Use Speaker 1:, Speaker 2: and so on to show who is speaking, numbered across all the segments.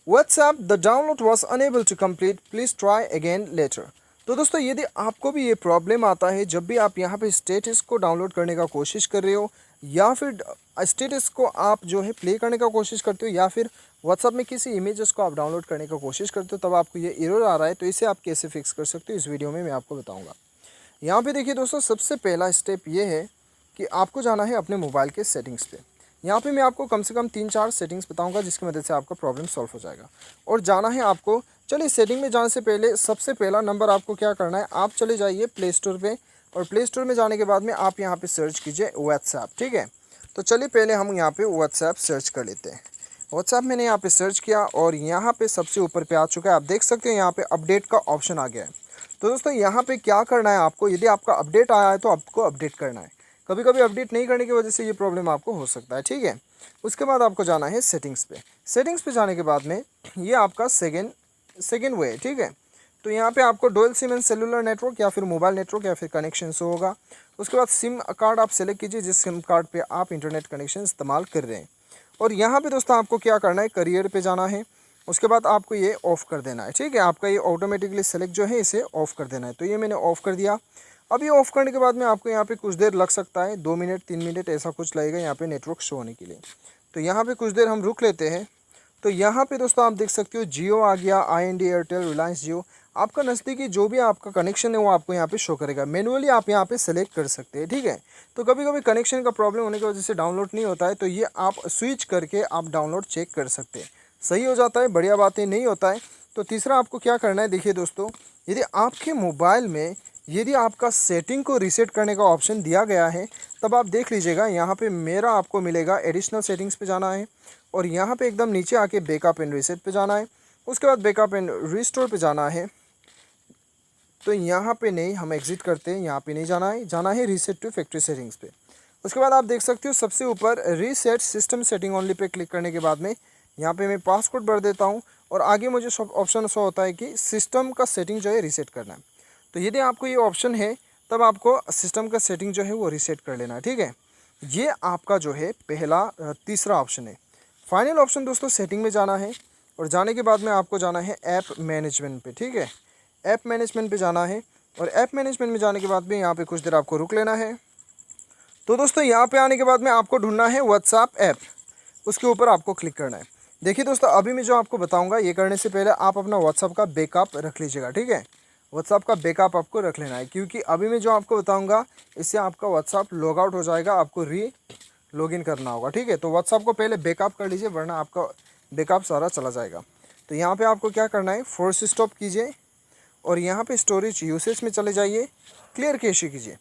Speaker 1: WhatsApp the download was unable to complete, please try again later. तो दोस्तों यदि आपको भी ये प्रॉब्लम आता है जब भी आप यहाँ पे स्टेटस को डाउनलोड करने का कोशिश कर रहे हो या फिर स्टेटस को आप जो है प्ले करने का कोशिश करते हो या फिर व्हाट्सएप में किसी इमेजेस को आप डाउनलोड करने का कोशिश करते हो तब आपको ये एरर आ रहा है, तो इसे आप कैसे फिक्स कर सकते हो इस वीडियो में मैं आपको बताऊँगा। यहाँ पे देखिए दोस्तों, सबसे पहला स्टेप ये है कि आपको जाना है अपने मोबाइल के सेटिंग्स पे। यहाँ पे मैं आपको कम से कम 3-4 सेटिंग्स बताऊंगा जिसकी मदद से आपका प्रॉब्लम सॉल्व हो जाएगा। और जाना है आपको, चलिए सेटिंग में जाने से पहले सबसे पहला नंबर आपको क्या करना है, आप चले जाइए प्ले स्टोर पे और प्ले स्टोर में जाने के बाद में आप यहाँ पे सर्च कीजिए व्हाट्सएप। ठीक है, तो चलिए पहले हम यहाँ पे व्हाट्सएप सर्च कर लेते हैं। व्हाट्सएप मैंने यहाँ पे सर्च किया और यहाँ पे सबसे ऊपर पे आ चुका है, आप देख सकते हैं यहाँ पे अपडेट का ऑप्शन आ गया है। तो दोस्तों यहाँ पे क्या करना है आपको, यदि आपका अपडेट आया है तो आपको अपडेट करना है। कभी कभी अपडेट नहीं करने की वजह से ये प्रॉब्लम आपको हो सकता है। ठीक है, उसके बाद आपको जाना है सेटिंग्स पे। सेटिंग्स पे जाने के बाद में ये आपका सेकेंड वे है। ठीक है, तो यहाँ पे आपको dual SIM and cellular network या फिर मोबाइल नेटवर्क या फिर कनेक्शन शो होगा। उसके बाद सिम कार्ड आप सेलेक्ट कीजिए जिस सिम कार्ड पे आप इंटरनेट कनेक्शन इस्तेमाल कर रहे हैं। और यहाँ पे दोस्तों आपको क्या करना है, करियर पे जाना है। उसके बाद आपको ये ऑफ़ कर देना है। ठीक है, आपका ये ऑटोमेटिकली सेलेक्ट जो है इसे ऑफ़ कर देना है। तो ये मैंने ऑफ़ कर दिया। अब ये ऑफ़ करने के बाद में आपको यहाँ पे कुछ देर लग सकता है, 2 मिनट 3 मिनट ऐसा कुछ लगेगा यहाँ पे नेटवर्क शो होने के लिए। तो यहाँ पे कुछ देर हम रुक लेते हैं। तो यहाँ पे दोस्तों आप देख सकते हो जियो आ गया, IND एयरटेल, रिलायंस जियो। आपका नज़दीकी जो भी आपका कनेक्शन है वो आपको यहाँ पे शो करेगा। मैनुअली आप यहाँ पे सेलेक्ट कर सकते हैं। ठीक है, तो कभी कभी कनेक्शन का प्रॉब्लम होने की वजह से डाउनलोड नहीं होता है, तो ये आप स्विच करके आप डाउनलोड चेक कर सकते हैं। सही हो जाता है, बढ़िया बात है, नहीं होता है तो तीसरा आपको क्या करना है, देखिए दोस्तों, यदि आपके मोबाइल में यदि आपका सेटिंग को रीसेट करने का ऑप्शन दिया गया है तब आप देख लीजिएगा यहाँ पे मेरा आपको मिलेगा एडिशनल सेटिंग्स पे जाना है और यहाँ पे एकदम नीचे आके बैकअप एंड रीसेट पे जाना है। उसके बाद बैकअप एंड रिस्टोर पे जाना है। तो यहाँ पे नहीं, हम एग्जिट करते हैं, यहाँ पे नहीं जाना है, जाना है रीसेट टू फैक्ट्री सेटिंग्स पे। उसके बाद आप देख सकते हो सबसे ऊपर reset system setting only pay click करने के बाद में यहाँ पे मैं पासवर्ड भर देता हूँ और आगे मुझे ऑप्शन शो होता है कि सिस्टम का सेटिंग जो है रीसेट करना है। तो यदि आपको ये ऑप्शन है तब आपको सिस्टम का सेटिंग जो है वो रीसेट कर लेना है। ठीक है, ये आपका जो है पहला तीसरा ऑप्शन है। फाइनल ऑप्शन दोस्तों सेटिंग में जाना है और जाने के बाद में आपको जाना है ऐप मैनेजमेंट पे। ठीक है, ऐप मैनेजमेंट पे जाना है और ऐप मैनेजमेंट में जाने के बाद में यहाँ पे कुछ देर आपको रुक लेना है। तो दोस्तों यहाँ पे आने के बाद में आपको ढूंढना है व्हाट्सएप ऐप, उसके ऊपर आपको क्लिक करना है। देखिए दोस्तों, अभी मैं जो आपको बताऊंगा ये करने से पहले आप अपना व्हाट्सएप का बैकअप रख लीजिएगा। ठीक है, व्हाट्सएप का बैकअप आपको रख लेना है क्योंकि अभी मैं जो आपको बताऊंगा इससे आपका व्हाट्सएप लॉग आउट हो जाएगा, आपको लॉगिन करना होगा। ठीक है, तो व्हाट्सएप को पहले बैकअप कर लीजिए वरना आपका बैकअप सारा चला जाएगा। तो यहाँ पे आपको क्या करना है, फोर्स स्टॉप कीजिए और यहाँ पे स्टोरेज यूसेज में चले जाइए, क्लियर कैशे कीजिए।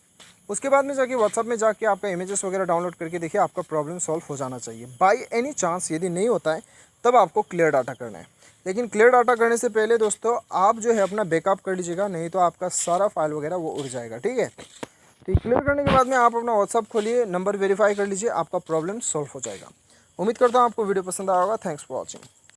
Speaker 1: उसके बाद में जाके व्हाट्सएप में जाके आपका इमेजेस वगैरह डाउनलोड करके देखिए, आपका प्रॉब्लम सॉल्व हो जाना चाहिए। बाय एनी चांस यदि नहीं होता है तब आपको क्लियर डाटा करना है। लेकिन क्लियर डाटा करने से पहले दोस्तों आप जो है अपना बैकअप कर लीजिएगा, नहीं तो आपका सारा फाइल वगैरह वो उड़ जाएगा। ठीक है, तो क्लियर करने के बाद में आप अपना व्हाट्सएप खोलिए, नंबर वेरीफाई कर लीजिए, आपका प्रॉब्लम सॉल्व हो जाएगा। उम्मीद करता हूँ आपको वीडियो पसंद आया होगा। Thanks for watching.